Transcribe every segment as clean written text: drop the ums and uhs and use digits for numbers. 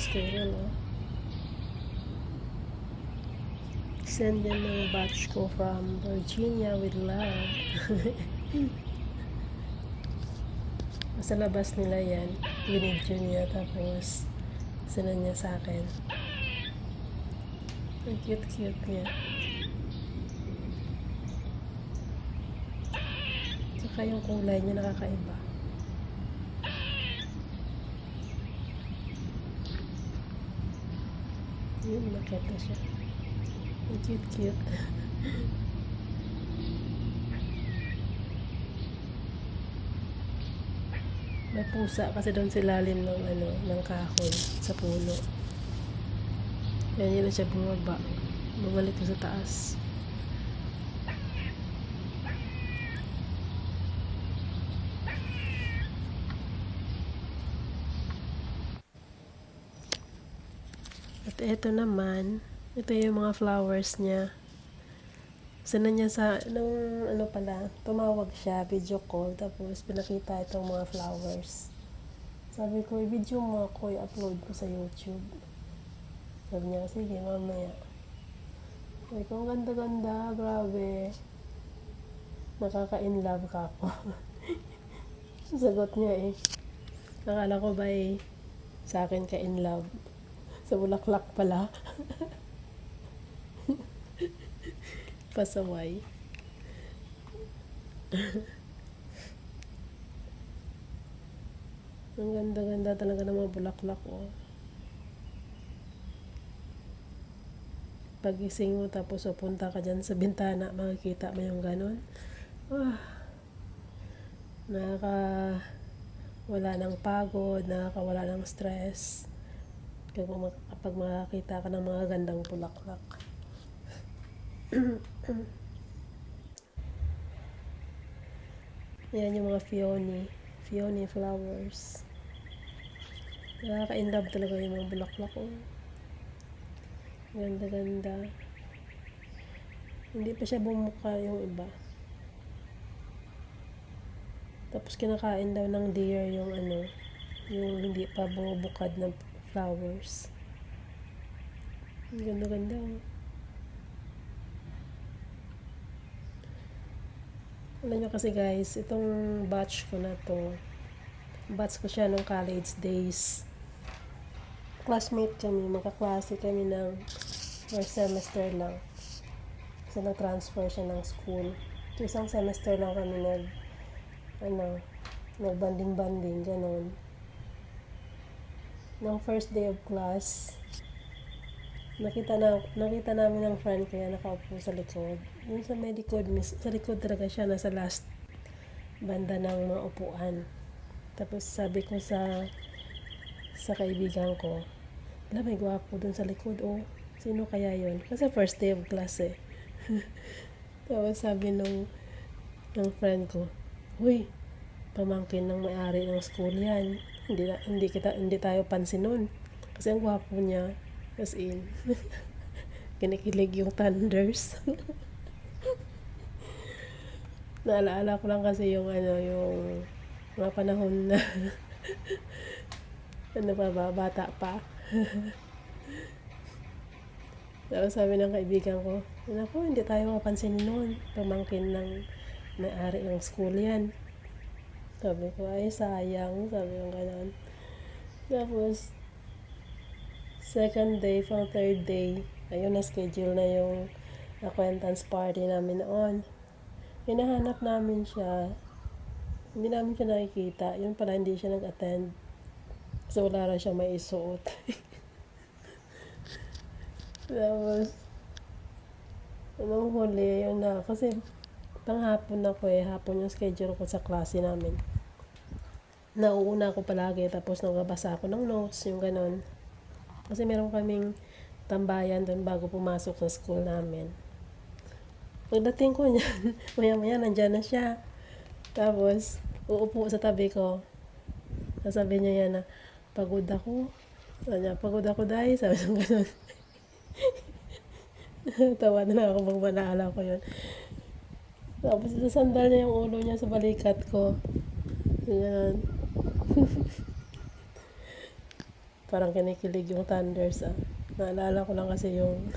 squirrel, oh. Send yan ng batch ko from Virginia with love. Sa labas nila yan, binidyo niya, tapos sinend niya sa akin. Ang cute-cute niya. Saka yung kulay niya nakakaiba. Yun, makita siya. Ang cute-cute. May pusa kasi doon sa ilalim ng ng kahoy sa puno. Yan yun na siya bumaba. Bumalik sa taas. At ito naman, ito yung mga flowers niya. Sana niya tumawag siya, video call, tapos pinakita itong mga flowers. Sabi ko, i-video mo ako, i-upload ko sa YouTube. Sabi niya, sige, mamaya. Sabi ko, ang ganda-ganda, grabe. Nakaka-inlove ka ako. Sagot niya eh. Nakala ko ba sa akin ka-inlove? Sa bulaklak pala. Pasaway. Ang ganda-ganda talaga ng mga bulaklak, oh. Pagising mo tapos pupunta ka dyan sa bintana, makikita mo yung ganon. Wala ng pagod, wala ng stress. Kapag makakita ka ng mga gandang bulaklak. Yan yung mga Peony flowers. Nakaka-inlove talaga yung mga bulaklak, oh. Ganda-ganda. Hindi pa siya bumuka yung iba. Tapos kinakain daw ng deer yung yung hindi pa bumubukad na flowers. Ganda-ganda, oh. Alam nyo kasi guys, itong batch ko na to, batch ko siya nung college days. Classmate kami, magkaklase kami ng first semester lang. Kasi nag-transfer siya ng school. So, isang semester lang kami nag-banding-banding, ganon. Nung first day of class, nakita namin ng friend ko yan, nakaupo sa likod. Yung sa may likod, sa likod talaga siya, nasa last banda ng mga upuan. Tapos sabi ko sa kaibigan ko, may gwapo dun sa likod, oh. Sino kaya yon? Kasi first day of class eh. Tapos sabi ng friend ko, huy, pamangkin ng may-ari ng school yan. Hindi tayo pansin nun. Kasi ang gwapo niya. As in, kinikilig yung thunders. Naalaala ko lang kasi yung mga panahon na bata pa. Tapos sabi ng kaibigan ko, naku, hindi tayo mapansin noon. Pamangkin ng may-ari ng school yan. Sabi ko, ay sayang. Sabi ko gano'n. Tapos, second day, pang third day, ayun, na-schedule na yung acquaintance party namin noon. Hinahanap namin siya. Hindi namin siya nakikita. Yun pala, hindi siya nag-attend. Kasi wala rin siya may isuot. Tapos, anong huli, yun na. Kasi, panghapon ako hapon yung schedule ko sa klase namin. Nauuna ako palagi, tapos nagbabasa ako ng notes, yung ganon. Kasi meron kaming tambayan doon bago pumasok sa school namin. Pagdating ko niyan, maya-maya nandyan na siya. Tapos, uupo sa tabi ko. Sasabihin niya yan na, pagod ako. Sabi niya, pagod ako dahil. Sabi niya gano'n. Tawa na lang ako pag manaala ko yun. Tapos, sasandal niya yung ulo niya sa balikat ko. Yan. parang kinikilig yung thunders ah. Naalala ko lang kasi yung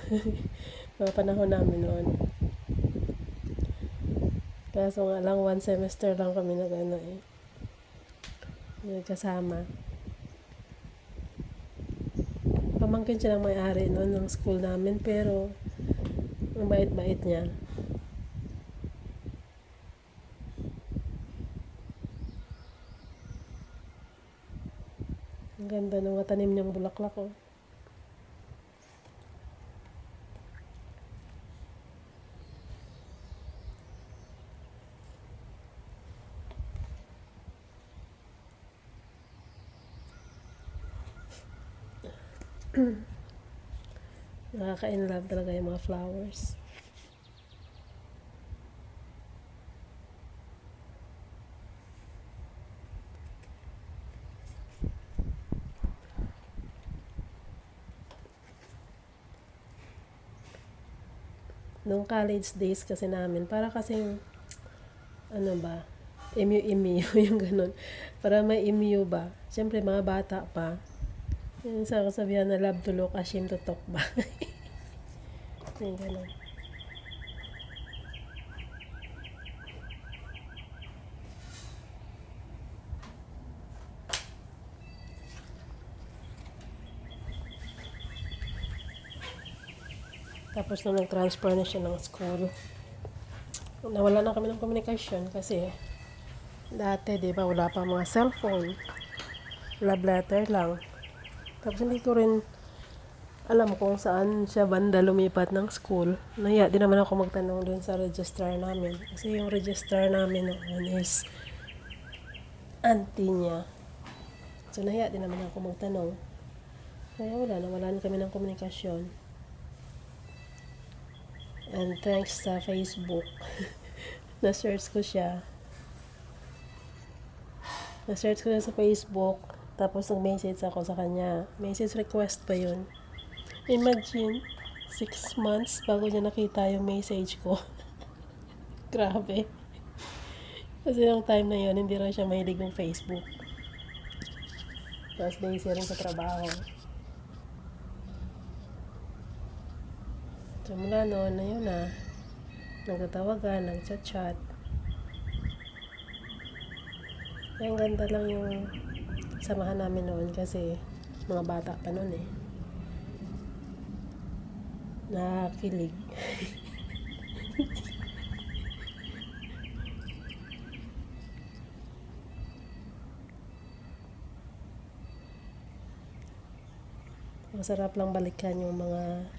mga panahon namin noon. Kaso nga lang, one semester lang kami nag-ano eh. Nagkasama. Pamangkin siya ng may-ari noon ng school namin, pero ang bait-bait niya. Ang ganda ng mga tanim niyang bulaklak oh. Nakaka-inlove talaga yung mga flowers. Nung college days kasi namin, para kasing, ano ba, emu-emu, yung ganun. Para may emu ba? Siyempre, mga bata pa. Yung sa kasabihan na love to look, ashamed to talk ba? Yung ganun. Tapos nung nag-transfer na siya ng school, nawala na kami ng komunikasyon kasi dati, di ba, wala pa mga cellphone. Love letter lang. Tapos hindi ko rin alam kung saan siya banda lumipat ng school. Nahiya din naman ako magtanong dun sa registrar namin. Kasi yung registrar namin noon is auntie niya. So nahiya din naman ako magtanong. Kaya nawalan kami ng komunikasyon. And thanks sa Facebook, na-search ko siya. Na-search ko siya sa Facebook, tapos nag-message ako sa kanya. Message request pa yun. Imagine, 6 months bago niya nakita yung message ko. Grabe. Kasi yung time na yun, hindi rin siya mahilig ng Facebook. Tapos busy rin sa trabaho. So mula noon na yun na, nagtatawagan, nagchat-chat. Kaya ang ganda lang yung samahan namin noon kasi mga bata pa noon eh. Nakakilig. Masarap lang balikan yung mga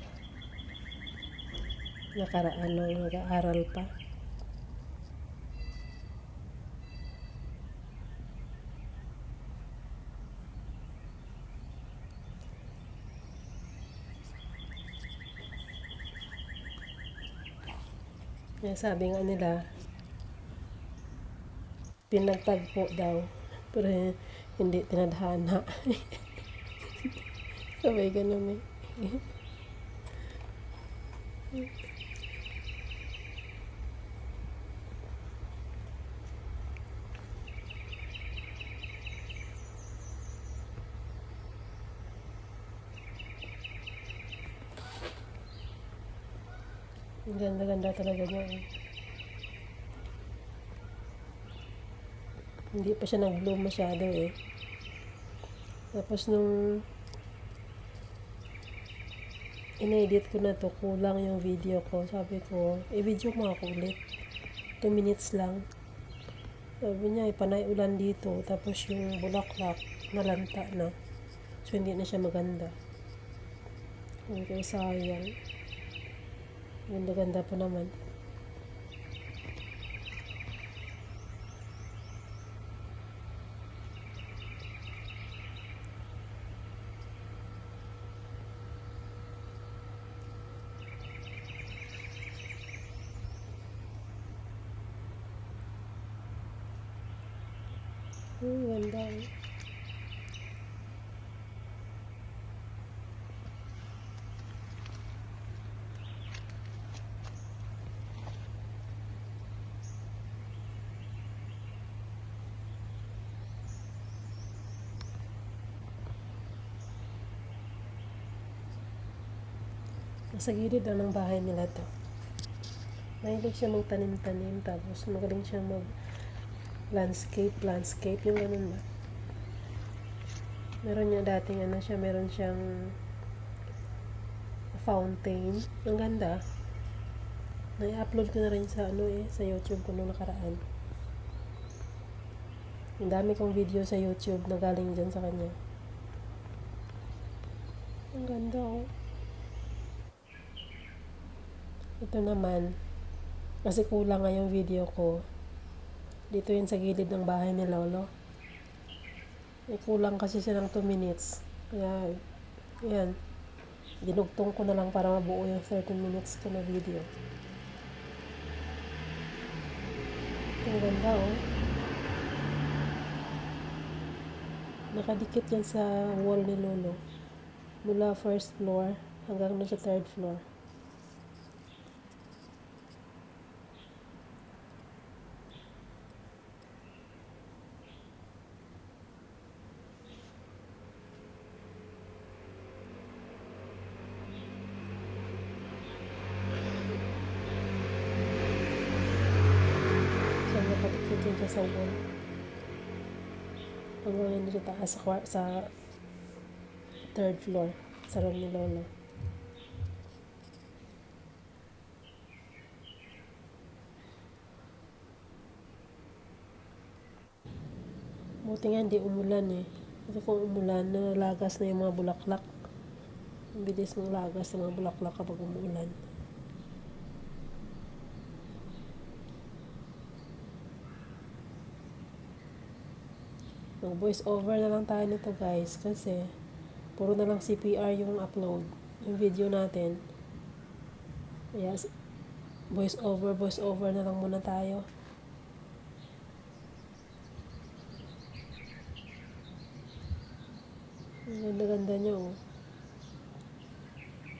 nakaraan nung nag-aaral pa. Kaya sabi nga nila, pinagtagpo daw, pero hindi tinadhana. Sabay ganun eh. Ang ganda-ganda talaga niya. Hindi pa siya nag-bloom masyado eh. Tapos nung in-edit ko na to, kulang yung video ko. Sabi ko, i-video mo ako ulit. 2 minutes lang. Sabi niya, ipanay ulan dito. Tapos yung bulaklak, nalanta na. So, hindi na siya maganda. Okay, sayang. Ganda-ganda pa naman. Ganda. Sa gilid lang ng bahay nila to. Mahilig siya magtanim-tanim, tapos magaling siya mag landscape, yung ganun ba. Meron niya dating meron siyang fountain. Ang ganda. Na-upload ko na rin sa sa YouTube ko nung nakaraan. Ang dami kong video sa YouTube na galing dyan sa kanya. Ang ganda oh. Ito naman, kasi kulang nga yung video ko. Dito yun sa gilid ng bahay ni Lolo. Kulang kasi siya ng 2 minutes. Kaya, yan. Dinugtong ko na lang para mabuo yung 13 minutes ko na video. Ang ganda oh. Nakadikit yan sa wall ni Lolo. Mula first floor hanggang sa third floor. So, nakadikit yan siya sa wall. Hanggang yun sa taas sa third floor sa room ni Lolo. Buti nga hindi umulan eh. Kasi kung umulan, nalagas na yung mga bulaklak. Ang bilis mong lagas ng mga bulaklak kapag umuulan. Mag-voice over na lang tayo nito guys kasi puro na lang CPR yung upload, yung video natin. Kaya voice over na lang muna tayo. Ang ganda-ganda niya oh.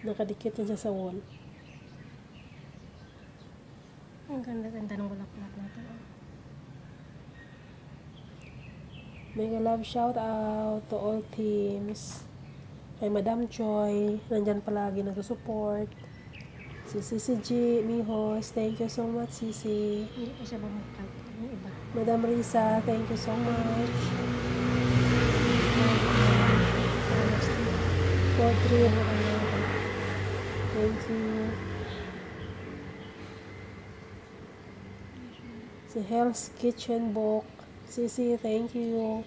Nakadikit yun siya sa wall. Ang ganda-ganda ng bulaklak na ito. Mega love shout out to all teams. Kay Madam Joy, nandyan palagi nag-support. Si Sisi G, Mihos, thank you so much Sisi. Hindi pa siya bumukad. Yung iba. Madam Risa, thank you so much. For 3, thank you. Si Hell's Kitchen Book, Sisi, thank you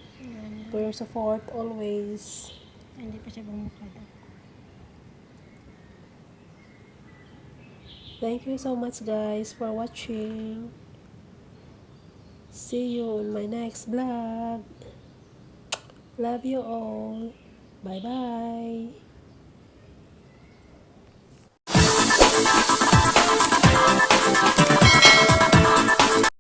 for your support always. Hindi pa siya bumukad. Thank you so much guys for watching. See you on my next vlog. Love you all. Bye bye.